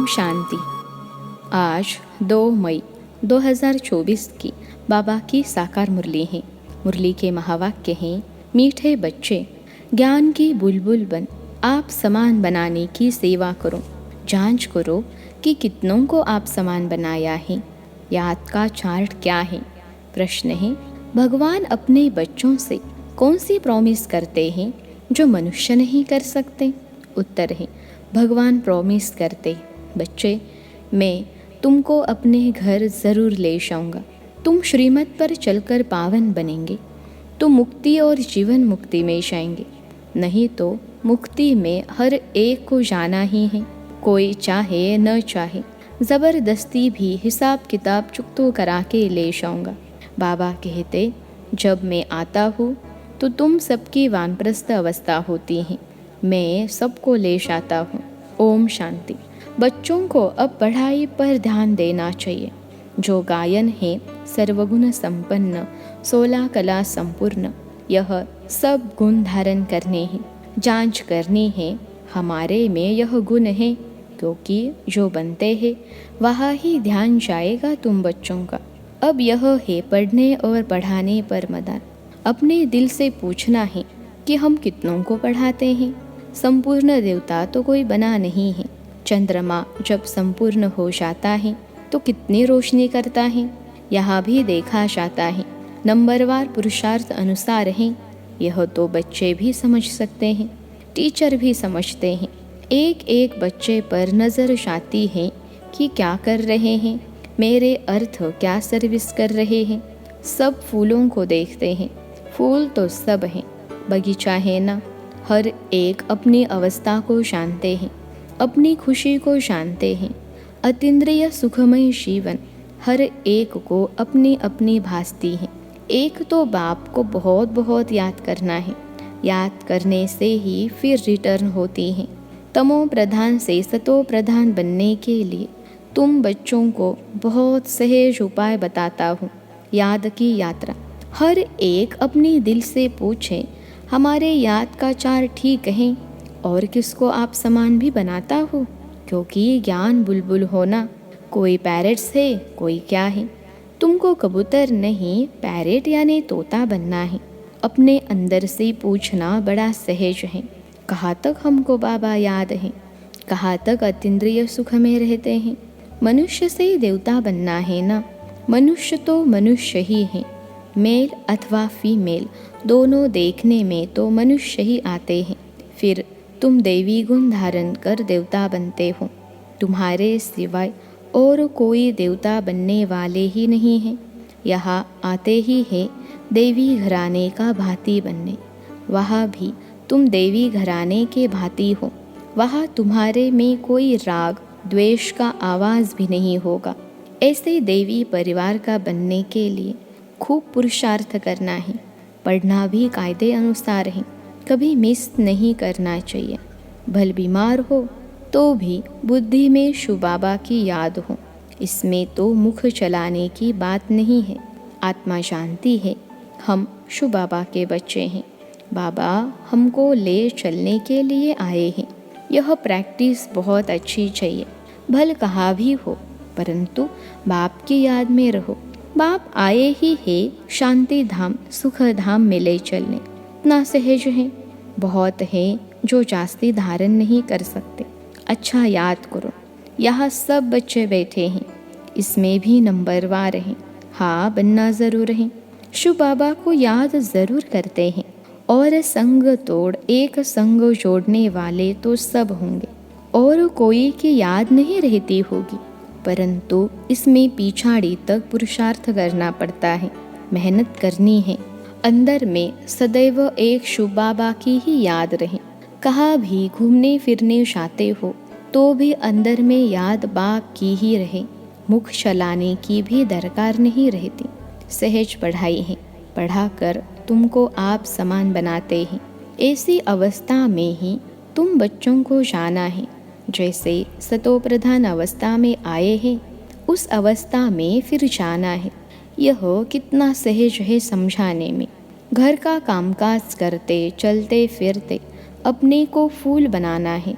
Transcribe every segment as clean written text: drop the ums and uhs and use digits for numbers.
ओम शांति। आज 2 मई 2024 की बाबा की साकार मुरली है। मुरली के महावाक्य हैं, मीठे बच्चे ज्ञान की बुलबुल बन आप समान बनाने की सेवा करो। जांच करो कि कितनों को आप समान बनाया है। याद का चार्ट क्या है? प्रश्न है, भगवान अपने बच्चों से कौन सी प्रॉमिस करते हैं जो मनुष्य नहीं कर सकते? उत्तर है, भगवान प्रॉमिस करते, बच्चे मैं तुमको अपने घर ज़रूर ले जाऊंगा। तुम श्रीमत पर चलकर पावन बनेंगे तो मुक्ति और जीवन मुक्ति में जाएंगे, नहीं तो मुक्ति में हर एक को जाना ही है। कोई चाहे न चाहे ज़बरदस्ती भी हिसाब किताब चुकतो करा के ले जाऊंगा। बाबा कहते, जब मैं आता हूँ तो तुम सबकी वानप्रस्थ अवस्था होती है, मैं सबको ले जाता हूँ। ओम शांति। बच्चों को अब पढ़ाई पर ध्यान देना चाहिए। जो गायन है सर्वगुण संपन्न 16 कला संपूर्ण, यह सब गुण धारण करने हैं। जांच करनी है हमारे में यह गुण है, क्योंकि जो बनते हैं वहाँ ही ध्यान जाएगा तुम बच्चों का। अब यह है पढ़ने और पढ़ाने पर मदान। अपने दिल से पूछना है कि हम कितनों को पढ़ाते हैं। संपूर्ण देवता तो कोई बना नहीं है। चंद्रमा जब संपूर्ण हो जाता है तो कितनी रोशनी करता है, यहाँ भी देखा जाता है। नंबरवार पुरुषार्थ अनुसार है, यह तो बच्चे भी समझ सकते हैं, टीचर भी समझते हैं। एक एक बच्चे पर नज़र जाती है कि क्या कर रहे हैं, मेरे अर्थ क्या सर्विस कर रहे हैं। सब फूलों को देखते हैं, फूल तो सब हैं, बगीचा है ना। हर एक अपनी अवस्था को जानते हैं, अपनी खुशी को जानते हैं। अतीन्द्रिय सुखमय जीवन हर एक को अपनी अपनी भासती है। एक तो बाप को बहुत बहुत याद करना है, याद करने से ही फिर रिटर्न होती है। तमो प्रधान से सतो प्रधान बनने के लिए तुम बच्चों को बहुत सहज उपाय बताता हूँ। याद की यात्रा। हर एक अपनी दिल से पूछे, हमारे याद का चार ठीक है और किसको आप समान भी बनाता हो? क्योंकि ज्ञान बुलबुल होना, कोई पैरेट्स है, कोई क्या है। तुमको कबूतर नहीं, पैरेट यानी तोता बनना है। अपने अंदर से पूछना बड़ा सहज है, कहाँ तक हमको बाबा याद है, कहाँ तक अतीन्द्रिय सुख में रहते हैं। मनुष्य से देवता बनना है ना। मनुष्य तो मनुष्य ही है, मेल अथवा फीमेल दोनों देखने में तो मनुष्य ही आते हैं। फिर तुम देवी गुण धारण कर देवता बनते हो। तुम्हारे सिवाय और कोई देवता बनने वाले ही नहीं हैं। यहाँ आते ही है देवी घराने का भांति बनने। वहाँ भी तुम देवी घराने के भांति हो। वहाँ तुम्हारे में कोई राग द्वेष का आवाज़ भी नहीं होगा। ऐसे देवी परिवार का बनने के लिए खूब पुरुषार्थ करना है। पढ़ना भी कायदे अनुसार है, कभी मिस नहीं करना चाहिए। भल बीमार हो तो भी बुद्धि में शिव बाबा की याद हो। इसमें तो मुख चलाने की बात नहीं है। आत्मा जानती है हम शिव बाबा के बच्चे हैं। बाबा हमको ले चलने के लिए आए हैं। यह प्रैक्टिस बहुत अच्छी चाहिए। भल कहाँ भी हो, परंतु बाप की याद में रहो। बाप आए ही है शांति धाम सुख धाम में ले चलने। इतना सहज है, बहुत है जो जास्ती धारण नहीं कर सकते। अच्छा याद करो, यहाँ सब बच्चे बैठे हैं, इसमें भी नंबरवार हैं। हाँ, बनना ज़रूर है। शिव बाबा को याद ज़रूर करते हैं और संग तोड़ एक संग जोड़ने वाले तो सब होंगे और कोई की याद नहीं रहती होगी, परंतु इसमें पिछाड़ी तक पुरुषार्थ करना पड़ता है, मेहनत करनी है। अंदर में सदैव एक शिव बाबा की ही याद रहे। कहाँ भी घूमने फिरने जाते हो तो भी अंदर में याद बाप की ही रहे। मुख चलाने की भी दरकार नहीं रहती। सहज पढ़ाई है, पढ़ाकर तुमको आप समान बनाते हैं। ऐसी अवस्था में ही तुम बच्चों को जाना है। जैसे सतो प्रधान अवस्था में आए हैं, उस अवस्था में फिर जाना है। यह कितना सहज है समझाने में। घर का कामकाज करते चलते फिरते अपने को फूल बनाना है।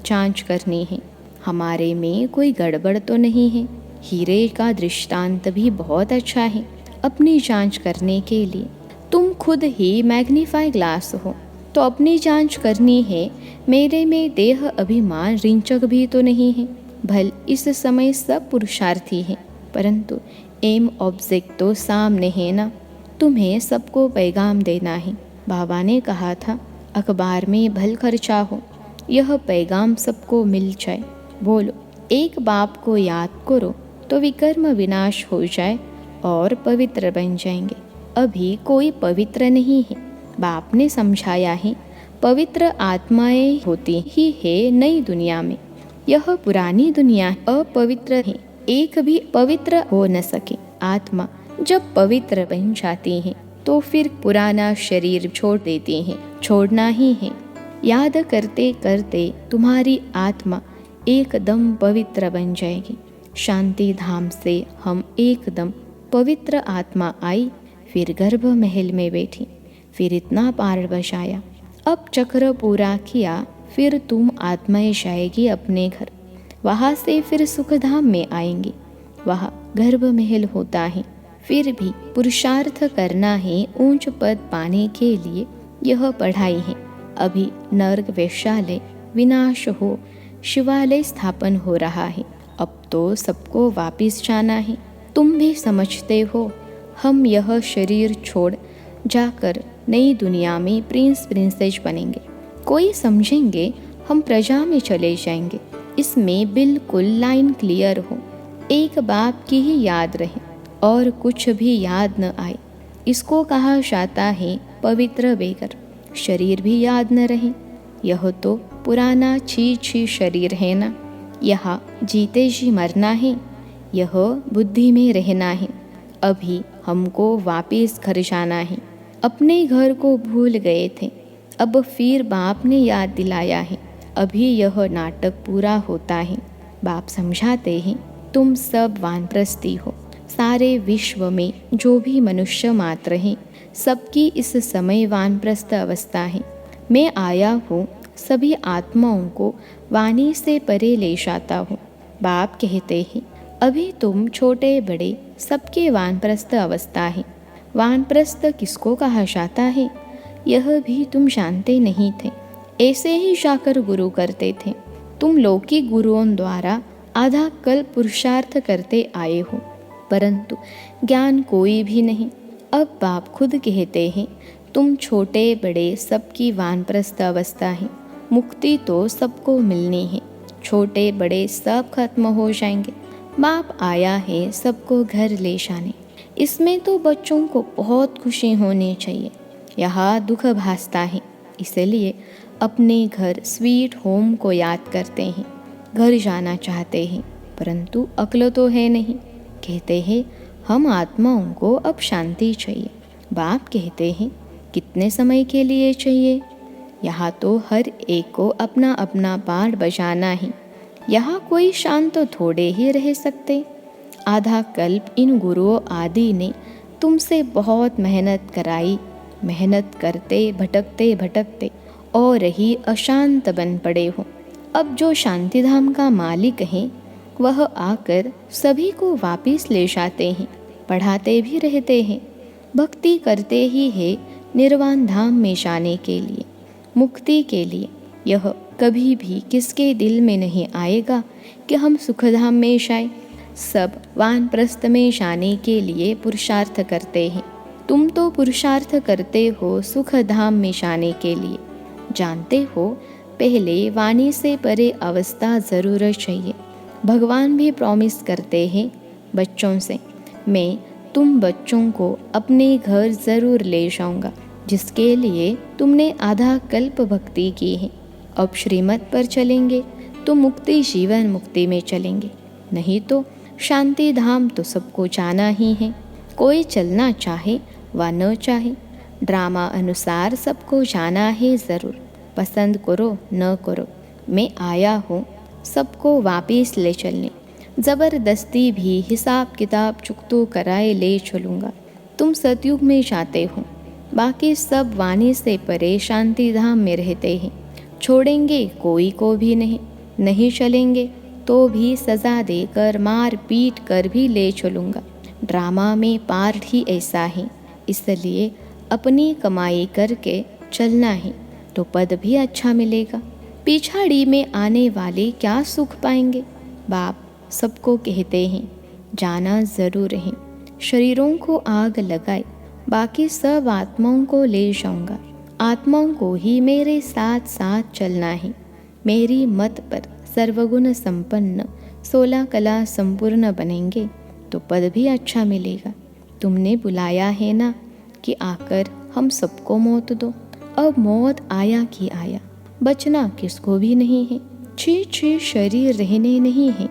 जांच करनी है हमारे में कोई गड़बड़ तो नहीं है। हीरे का दृष्टांत भी बहुत अच्छा है अपनी जांच करने के लिए। तुम खुद ही मैग्नीफाई ग्लास हो, तो अपनी जांच करनी है मेरे में देह अभिमान रिंचक भी तो नहीं है। भल इस समय सब पुरुषार्थी हैं, परंतु एम ऑब्जेक्ट तो सामने है ना। तुम्हें सबको पैगाम देना है। बाबा ने कहा था अखबार में भल खर्चा हो, यह पैगाम सबको मिल जाए। बोलो, एक बाप को याद करो तो विकर्म विनाश हो जाए और पवित्र बन जाएंगे। अभी कोई पवित्र नहीं है। बाप ने समझाया है पवित्र आत्माएं होती ही है नई दुनिया में। यह पुरानी दुनिया अपवित्र है, एक भी पवित्र हो न सके। आत्मा जब पवित्र बन जाती है तो फिर पुराना शरीर छोड़ देती है, छोड़ना ही है। याद करते करते तुम्हारी आत्मा एकदम पवित्र बन जाएगी। शांति धाम से हम एकदम पवित्र आत्मा आई, फिर गर्भ महल में बैठी, फिर इतना पार बचाया। अब चक्र पूरा किया, फिर तुम आत्माएं जाएगी अपने घर। वहाँ से फिर सुखधाम में आएंगी। वहाँ गर्भ महल होता है। फिर भी पुरुषार्थ करना है ऊंच पद पाने के लिए। यह पढ़ाई है। अभी नर्क वैश्यालय विनाश हो, शिवालय स्थापन हो रहा है। अब तो सबको वापिस जाना है। तुम भी समझते हो हम यह शरीर छोड़ जाकर नई दुनिया में प्रिंस प्रिंसेस बनेंगे। कोई समझेंगे हम प्रजा में चले जाएंगे। इसमें बिल्कुल लाइन क्लियर हो। एक बाप की ही याद रहे और कुछ भी याद न आए। इसको कहा जाता है पवित्र बेगर। शरीर भी याद न रहे। यह तो पुराना छी शरीर है ना। यहाँ जीते जी मरना है, यह बुद्धि में रहना है। अभी हमको वापिस घर जाना है। अपने घर को भूल गए थे, अब फिर बाप ने याद दिलाया है। अभी यह नाटक पूरा होता है। बाप समझाते हैं तुम सब वानप्रस्थी हो। सारे विश्व में जो भी मनुष्य मात्र हैं, सबकी इस समय वानप्रस्थ अवस्था है। मैं आया हूँ सभी आत्माओं को वाणी से परे ले जाता हूँ। बाप कहते हैं अभी तुम छोटे बड़े सबके वानप्रस्थ अवस्था है। वानप्रस्थ किसको कहा जाता है यह भी तुम जानते नहीं थे। ऐसे ही जाकर गुरु करते थे। तुम लौकिक गुरुओं द्वारा आधा कल्प पुरुषार्थ करते आए हो, परंतु ज्ञान कोई भी नहीं। अब बाप खुद कहते हैं तुम छोटे बड़े सबकी वानप्रस्थ अवस्था है। मुक्ति तो सबको मिलनी है। छोटे बड़े सब खत्म हो जाएंगे। बाप आया है सबको घर ले जाने। इसमें तो बच्चों को बहुत खुशी होनी चाहिए। यहाँ दुख भासता है, इसलिए अपने घर स्वीट होम को याद करते हैं। घर जाना चाहते हैं, परंतु अक्ल तो है नहीं। कहते हैं हम आत्माओं को अब शांति चाहिए। बाप कहते हैं कितने समय के लिए चाहिए। यहाँ तो हर एक को अपना अपना पार्ट बजाना है। यहाँ कोई शांत तो थोड़े ही रह सकते। आधा कल्प इन गुरुओं आदि ने तुमसे बहुत मेहनत कराई। मेहनत करते भटकते भटकते और ही अशांत बन पड़े हो। अब जो शांतिधाम का मालिक है वह आकर सभी को वापिस ले जाते हैं, पढ़ाते भी रहते हैं। भक्ति करते ही है निर्वाण धाम में जाने के लिए, मुक्ति के लिए। यह कभी भी किसके दिल में नहीं आएगा कि हम सुखधाम में जाए। सब वानप्रस्थ में जाने के लिए पुरुषार्थ करते हैं। तुम तो पुरुषार्थ करते हो सुखधाम में जाने के लिए। जानते हो पहले वाणी से परे अवस्था ज़रूर चाहिए। भगवान भी प्रॉमिस करते हैं बच्चों से, मैं तुम बच्चों को अपने घर ज़रूर ले जाऊंगा, जिसके लिए तुमने आधा कल्प भक्ति की है। अब श्रीमत पर चलेंगे तो मुक्ति जीवन मुक्ति में चलेंगे, नहीं तो शांति धाम तो सबको जाना ही है। कोई चलना चाहे व न चाहे, ड्रामा अनुसार सबको जाना है ज़रूर। पसंद करो न करो, मैं आया हूँ सबको वापिस ले चलने। ज़बरदस्ती भी हिसाब किताब चुकतो कराए ले चलूँगा। तुम सतयुग में जाते हो, बाकी सब वाणी से परे शांति धाम में रहते हैं। छोड़ेंगे कोई को भी नहीं, नहीं चलेंगे तो भी सज़ा देकर मार पीट कर भी ले चलूँगा। ड्रामा में पार्ट ही ऐसा है, इसलिए अपनी कमाई करके चलना है तो पद भी अच्छा मिलेगा। पिछाड़ी में आने वाले क्या सुख पाएंगे। बाप सबको कहते हैं जाना ज़रूर है, शरीरों को आग लगाए, बाकी सब आत्माओं को ले जाऊंगा। आत्माओं को ही मेरे साथ साथ चलना है। मेरी मत पर सर्वगुण संपन्न 16 कला संपूर्ण बनेंगे तो पद भी अच्छा मिलेगा। तुमने बुलाया है ना कि आकर हम सबको मौत दो। अब मौत आया कि आया, बचना किसको भी नहीं है। छी शरीर रहने नहीं है,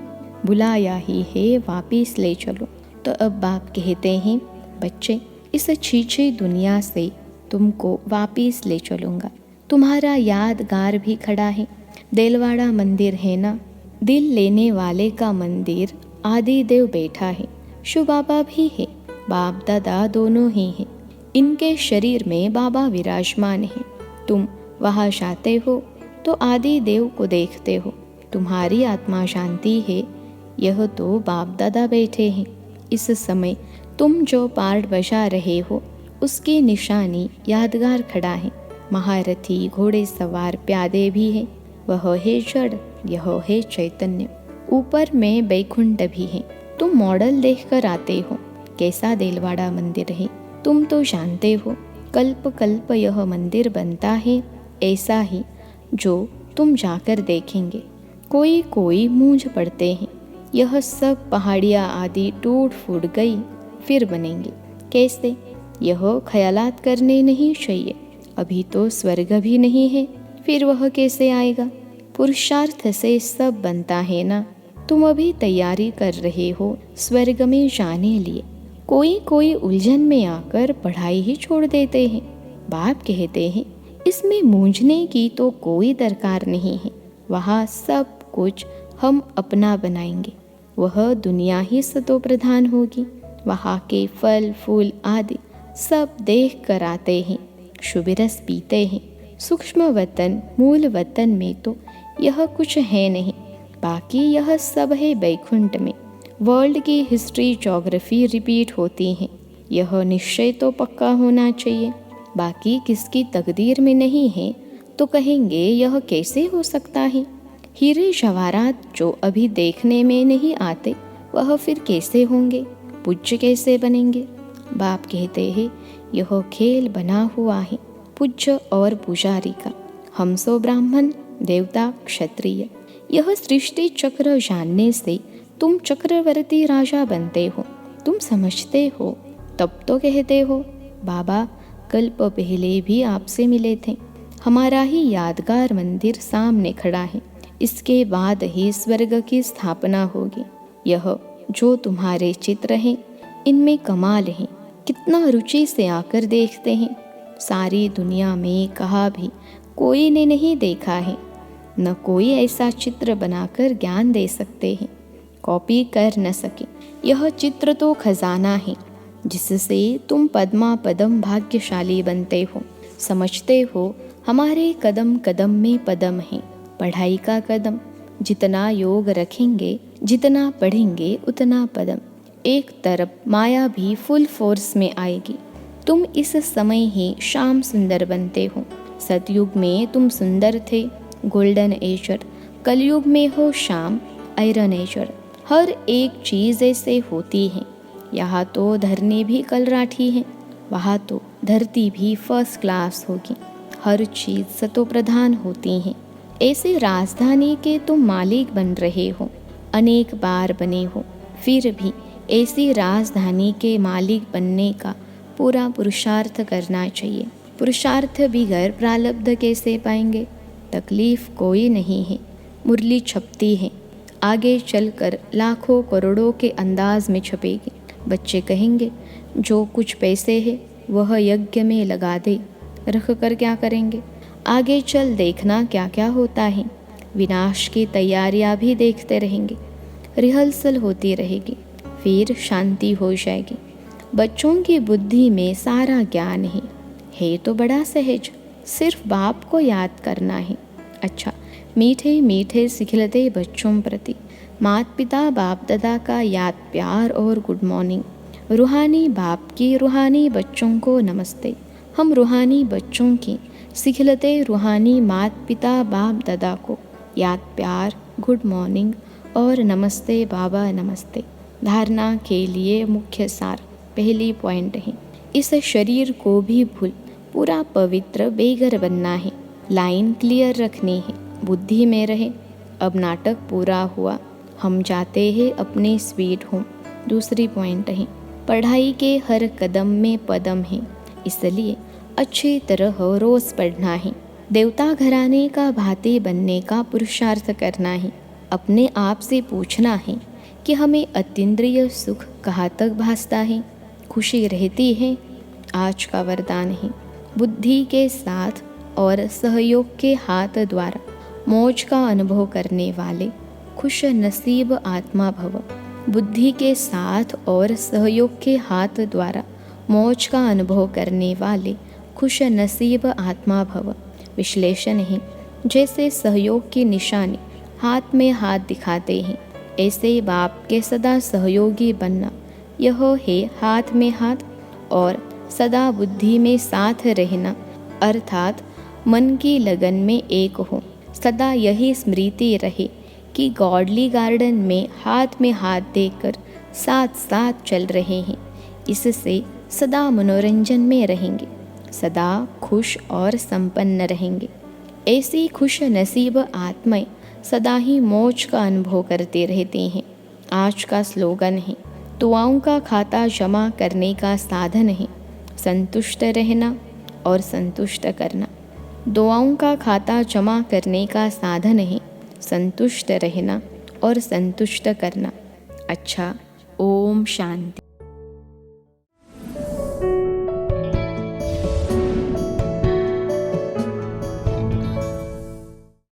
बुलाया ही है वापिस ले चलो। तो अब बाप कहते हैं बच्चे, इस छी दुनिया से तुमको वापिस ले चलूँगा। तुम्हारा यादगार भी खड़ा है, देलवाड़ा मंदिर है ना, दिल लेने वाले का मंदिर आदि देव बैठा है। शिव बाबा भी है, बाप दादा दोनों ही हैं। इनके शरीर में बाबा विराजमान है। तुम वहाँ जाते हो तो आदि देव को देखते हो, तुम्हारी आत्मा शांति है। यह तो बाप दादा बैठे हैं। इस समय तुम जो पार्ट बजा रहे हो उसकी निशानी यादगार खड़ा है। महारथी, घोड़े सवार, प्यादे भी है। वह है जड़, यह है चैतन्य। ऊपर में बैकुंठ भी है। तुम मॉडल देखकर आते हो, कैसा देलवाड़ा मंदिर है तुम तो जानते हो। कल्प कल्प यह मंदिर बनता है, ऐसा ही जो तुम जाकर देखेंगे। कोई कोई मूंझ पड़ते हैं, यह सब पहाड़ियाँ आदि टूट फूट गई फिर बनेंगे कैसे। यह ख्यालात करने नहीं चाहिए। अभी तो स्वर्ग भी नहीं है, फिर वह कैसे आएगा। पुरुषार्थ से सब बनता है ना। तुम अभी तैयारी कर रहे हो स्वर्ग में जाने लिए। कोई कोई उलझन में आकर पढ़ाई ही छोड़ देते हैं। बाप कहते हैं इसमें मूंझने की तो कोई दरकार नहीं है। वहाँ सब कुछ हम अपना बनाएंगे। वह दुनिया ही सतो प्रधान होगी। वहाँ के फल फूल आदि सब देख कर आते हैं, शुभ रस पीते हैं। सूक्ष्म वतन मूल वतन में तो यह कुछ है नहीं, बाकी यह सब है बैकुंठ में। वर्ल्ड की हिस्ट्री ज्योग्राफी रिपीट होती है, यह निश्चय तो पक्का होना चाहिए। बाकी किसकी तकदीर में नहीं है तो कहेंगे यह कैसे हो सकता है। हीरे जवाहरात जो अभी देखने में नहीं आते वह फिर कैसे होंगे, पूज्य कैसे बनेंगे। बाप कहते हैं यह खेल बना हुआ है पूज्य और पुजारी का। हम सो ब्राह्मण, देवता, क्षत्रिय। यह सृष्टि चक्र जानने से तुम चक्रवर्ती राजा बनते हो। तुम समझते हो तब तो कहते हो बाबा कल्प पहले भी आपसे मिले थे। हमारा ही यादगार मंदिर सामने खड़ा है, इसके बाद ही स्वर्ग की स्थापना होगी। यह जो तुम्हारे चित्र हैं इनमें कमाल है, कितना रुचि से आकर देखते हैं। सारी दुनिया में कहा भी कोई ने नहीं देखा है, न कोई ऐसा चित्र बनाकर ज्ञान दे सकते हैं, कॉपी कर न सके। यह चित्र तो खजाना है जिससे तुम पद्मा पदम भाग्यशाली बनते हो। समझते हो हमारे कदम कदम में पदम है, पढ़ाई का कदम। जितना योग रखेंगे, जितना पढ़ेंगे उतना पदम। एक तरफ माया भी फुल फोर्स में आएगी। तुम इस समय ही शाम सुंदर बनते हो। सतयुग में तुम सुंदर थे, गोल्डन एजर। कलयुग में हो शाम, आयरन एजर। हर एक चीज़ ऐसे होती है। यहाँ तो धरने भी कल राठी है, वहाँ तो धरती भी फर्स्ट क्लास होगी। हर चीज़ सतो प्रधान होती हैं। ऐसे राजधानी के तुम मालिक बन रहे हो, अनेक बार बने हो। फिर भी ऐसी राजधानी के मालिक बनने का पूरा पुरुषार्थ करना चाहिए। पुरुषार्थ बगैर प्रारब्ध कैसे पाएंगे। तकलीफ कोई नहीं है, मुरली छपती है, आगे चलकर लाखों करोड़ों के अंदाज में छपेगी। बच्चे कहेंगे जो कुछ पैसे है वह यज्ञ में लगा दे, रख कर क्या करेंगे। आगे चल देखना क्या क्या होता है। विनाश की तैयारियां भी देखते रहेंगे, रिहर्सल होती रहेगी, फिर शांति हो जाएगी। बच्चों की बुद्धि में सारा ज्ञान है तो बड़ा सहज, सिर्फ बाप को याद करना है। अच्छा, मीठे मीठे सिखलते बच्चों प्रति माता पिता बाप दादा का याद प्यार और गुड मॉर्निंग। रूहानी बाप की रूहानी बच्चों को नमस्ते। हम रूहानी बच्चों की सिखलते रूहानी माता पिता बाप दादा को याद प्यार, गुड मॉर्निंग और नमस्ते बाबा नमस्ते। धारणा के लिए मुख्य सार। पहली पॉइंट है, इस शरीर को भी भूल पूरा पवित्र बेगर बनना है। लाइन क्लियर रखनी है, बुद्धि में रहे। अब नाटक पूरा हुआ, हम जाते हैं अपने स्वीट होम। दूसरी पॉइंट है, पढ़ाई के हर कदम में पदम है, इसलिए अच्छी तरह रोज़ पढ़ना है। देवता घराने का भांति बनने का पुरुषार्थ करना है। अपने आप से पूछना है कि हमें अतीन्द्रिय सुख कहाँ तक भासता है, खुशी रहती है। आज का वरदान है, बुद्धि के साथ और सहयोग के हाथ द्वारा मौज का अनुभव करने वाले खुश नसीब आत्मा भव। बुद्धि के साथ और सहयोग के हाथ द्वारा मौज का अनुभव करने वाले खुश नसीब आत्मा भव। विश्लेषण है, जैसे सहयोग की निशानी हाथ में हाथ दिखाते हैं, ऐसे बाप के सदा सहयोगी बनना। यह है हाथ में हाथ और सदा बुद्धि में साथ रहना, अर्थात मन की लगन में एक हो। सदा यही स्मृति रहे कि गॉडली गार्डन में हाथ देकर साथ साथ चल रहे हैं। इससे सदा मनोरंजन में रहेंगे, सदा खुश और संपन्न रहेंगे। ऐसी खुश नसीब आत्माएं सदा ही मौज का अनुभव करते रहते हैं। आज का स्लोगन है, दुआओं का खाता जमा करने का साधन है संतुष्ट रहना और संतुष्ट करना। दुआओं का खाता जमा करने का साधन है संतुष्ट रहना और संतुष्ट करना। अच्छा, ओम शांति।